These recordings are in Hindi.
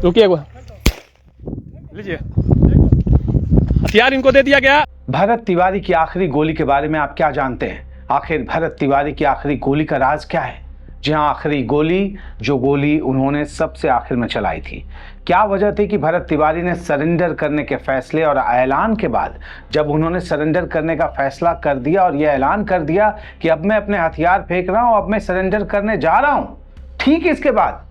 रुकिए, लीजिए, हथियार इनको दे दिया गया। भरत तिवारी की आखिरी गोली के बारे में आप क्या जानते हैं? आखिर भरत तिवारी की आखिरी गोली का राज क्या है? जी हाँ, आखिरी गोली, जो गोली उन्होंने सबसे आखिर में चलाई थी। क्या वजह थी कि भरत तिवारी ने सरेंडर करने के फैसले और ऐलान के बाद, जब उन्होंने सरेंडर करने का फैसला कर दिया और यह ऐलान कर दिया कि अब मैं अपने हथियार फेंक रहा हूं, अब मैं सरेंडर करने जा रहा हूं, ठीक इसके बाद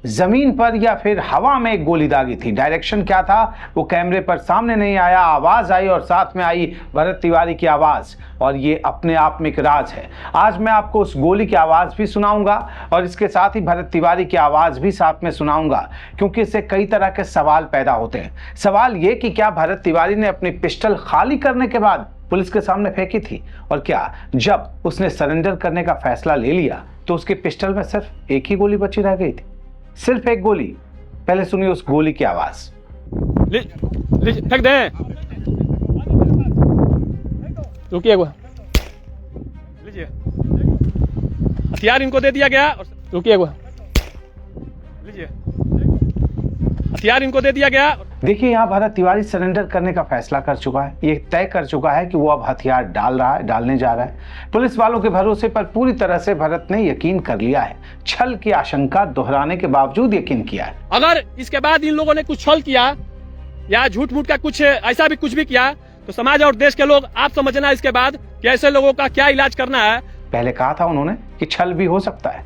जमीन पर या फिर हवा में एक गोली दागी थी। डायरेक्शन क्या था वो कैमरे पर सामने नहीं आया, आवाज आई और साथ में आई भरत तिवारी की आवाज, और ये अपने आप में एक राज है। आज मैं आपको उस गोली की आवाज भी सुनाऊंगा और इसके साथ ही भरत तिवारी की आवाज भी साथ में सुनाऊंगा, क्योंकि इससे कई तरह के सवाल पैदा होते हैं। सवाल ये कि क्या भरत तिवारी ने अपनी पिस्टल खाली करने के बाद पुलिस के सामने फेंकी थी, और क्या जब उसने सरेंडर करने का फैसला ले लिया तो उसके पिस्टल में सिर्फ एक ही गोली बची रह गई थी, सिर्फ एक गोली। पहले सुनिए उस गोली की आवाज। फेंक दें, रुकिए, लीजिए, हथियार इनको दे दिया गया। रुकिए, लीजिए, हथियार इनको दे दिया गया। देखिए, यहाँ भरत तिवारी सरेंडर करने का फैसला कर चुका है। ये तय कर चुका है कि वो अब हथियार डालने जा रहा है। पुलिस वालों के भरोसे पर पूरी तरह से भरत ने यकीन कर लिया है। छल की आशंका दोहराने के बावजूद यकीन किया है। अगर इसके बाद इन लोगों ने कुछ छल किया या झूठ मूठ का कुछ ऐसा भी कुछ भी किया तो समाज और देश के लोग आप समझना इसके बाद कि ऐसे लोगों का क्या इलाज करना है। पहले कहा था उन्होंने कि छल भी हो सकता है,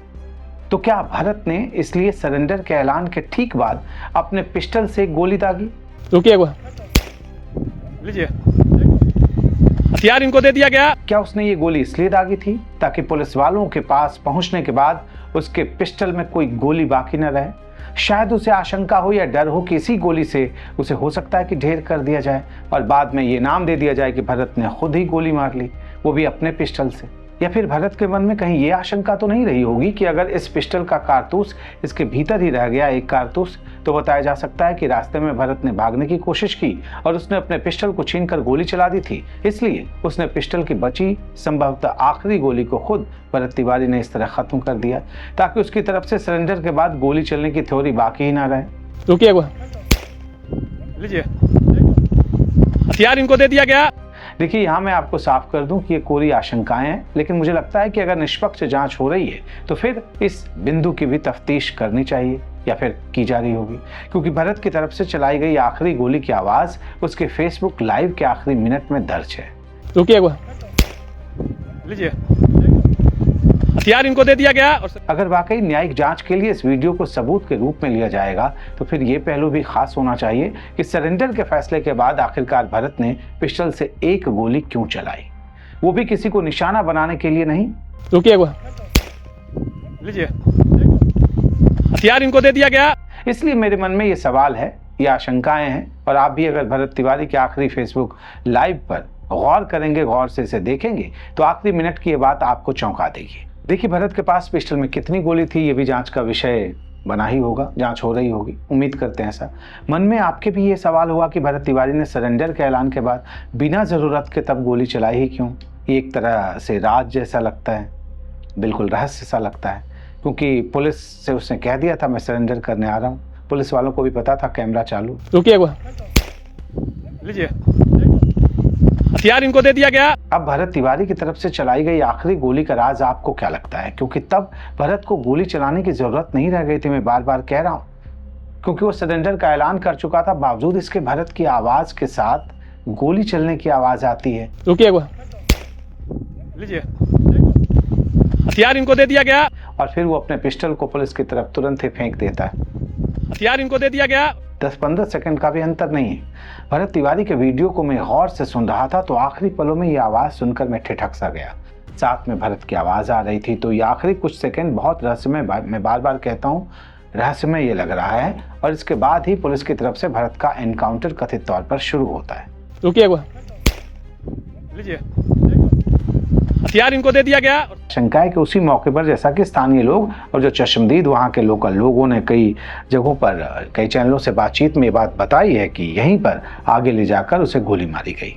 तो क्या भरत ने इसलिए सरेंडर के ऐलान के ठीक बाद अपने पिस्टल से एक गोली दागी? रुकिए, लीजिए, हथियार इनको दे दिया गया। क्या उसने ये गोली इसलिए दागी थी ताकि पुलिस वालों के पास पहुंचने के बाद उसके पिस्टल में कोई गोली बाकी न रहे? शायद उसे आशंका हो या डर हो कि इसी गोली से उसे हो सकता है कि ढेर कर दिया जाए और बाद में ये नाम दे दिया जाए कि भरत ने खुद ही गोली मार ली, वो भी अपने पिस्टल से। या फिर भरत के मन में कहीं ये आशंका तो नहीं रही होगी कि अगर इस पिस्टल का कारतूस इसके भीतर ही रह गया, एक कारतूस, तो बताया जा सकता है कि रास्ते में भरत ने भागने की कोशिश की और उसने अपने पिस्टल को छीनकर गोली चला दी थी। इसलिए उसने पिस्टल की बची संभवतः आखिरी गोली को खुद भरत तिवारी ने इस तरह खत्म कर दिया ताकि उसकी तरफ से सरेंडर के बाद गोली चलने की थ्योरी बाकी ही ना रहे। रुकिए, लीजिए, हथियार इनको दे दिया गया। देखिए, यहाँ मैं आपको साफ कर दूं कि ये कोरी आशंकाएं हैं, लेकिन मुझे लगता है कि अगर निष्पक्ष जांच हो रही है तो फिर इस बिंदु की भी तफ्तीश करनी चाहिए या फिर की जा रही होगी, क्योंकि भरत की तरफ से चलाई गई आखिरी गोली की आवाज उसके फेसबुक लाइव के आखिरी मिनट में दर्ज है। रुकिए, लीजिए, हथियार इनको दे दिया गया। अगर वाकई न्यायिक जांच के लिए इस वीडियो को सबूत के रूप में लिया जाएगा तो फिर ये पहलू भी खास होना चाहिए कि सरेंडर के फैसले के बाद आखिरकार भरत ने पिस्टल से एक गोली क्यों चलाई, वो भी किसी को निशाना बनाने के लिए नहीं। रुकिए, लीजिए, हथियार इनको दे दिया गया। इसलिए मेरे मन में ये सवाल है, ये आशंकाएं हैं, और आप भी अगर भरत तिवारी के आखिरी फेसबुक लाइव पर गौर करेंगे, गौर से इसे देखेंगे, तो आखिरी मिनट की ये बात आपको चौंका देगी। देखिए, भरत के पास पिस्टल में कितनी गोली थी ये भी जांच का विषय बना ही होगा, जांच हो रही होगी, उम्मीद करते हैं ऐसा। मन में आपके भी ये सवाल हुआ कि भरत तिवारी ने सरेंडर के ऐलान के बाद बिना जरूरत के तब गोली चलाई ही क्यों? ये एक तरह से राज जैसा लगता है, बिल्कुल रहस्य सा लगता है, क्योंकि पुलिस से उसने कह दिया था मैं सरेंडर करने आ रहा हूँ, पुलिस वालों को भी पता था कैमरा चालू। रुकिए, लीजिए, हथियार इनको दे दिया गया। अब भरत तिवारी की तरफ से चलाई गई आखिरी गोली का राज आपको क्या लगता है? क्योंकि तब भरत को गोली चलाने की जरूरत नहीं रह गई थी, मैं बार बार कह रहा हूं, क्योंकि वो सरेंडर का ऐलान कर चुका था। बावजूद इसके भरत की आवाज के साथ गोली चलने की आवाज आती है। रुकिए, लीजिए, हथियार इनको दे दिया गया। और फिर वो अपने पिस्टल को पुलिस की तरफ तुरंत ही फेंक देता है। हथियार इनको दे दिया गया। 10-15 सेकंड का भी अंतर नहीं है। भरत तिवारी के वीडियो को मैं गौर से सुन रहा था तो आखिरी पलों में ये आवाज सुनकर मैं ठिठक सा गया। साथ में भरत की आवाज आ रही थी, तो ये आखिरी कुछ सेकंड बहुत रहस्यमय, मैं बार बार कहता हूँ रहस्यमय ये लग रहा है। और इसके बाद ही पुलिस की तरफ से भरत का एनकाउंटर कथित तौर पर शुरू होता है। रुकिए, लीजिए, हथियार इनको दे दिया गया। शंका है कि उसी मौके पर, जैसा कि स्थानीय लोग और जो चश्मदीद वहां के लोकल लोगों ने कई जगहों पर कई चैनलों से बातचीत में ये बात बताई है कि यहीं पर आगे ले जाकर उसे गोली मारी गई।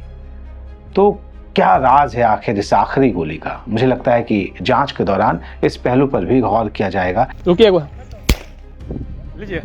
तो क्या राज है आखिर इस आखिरी गोली का? मुझे लगता है कि जांच के दौरान इस पहलू पर भी गौर किया जाएगा। रुकिए, लीजिए,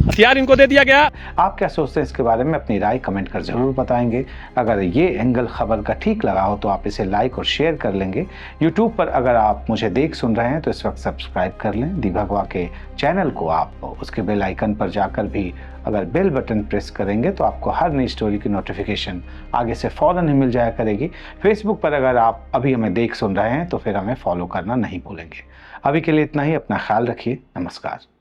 हथियार इनको दे दिया गया। आप क्या सोचते हैं इसके बारे में? अपनी राय कमेंट कर जरूर बताएंगे। अगर ये एंगल खबर का ठीक लगा हो तो आप इसे लाइक और शेयर कर लेंगे। यूट्यूब पर अगर आप मुझे देख सुन रहे हैं तो इस वक्त सब्सक्राइब कर लें दी भगवा के चैनल को। आप उसके बेल आइकन पर जाकर भी अगर बेल बटन प्रेस करेंगे तो आपको हर नई स्टोरी की नोटिफिकेशन आगे से फ़ौरन ही मिल जाया करेगी। फेसबुक पर अगर आप अभी हमें देख सुन रहे हैं तो फिर हमें फॉलो करना नहीं भूलेंगे। अभी के लिए इतना ही। अपना ख्याल रखिए। नमस्कार।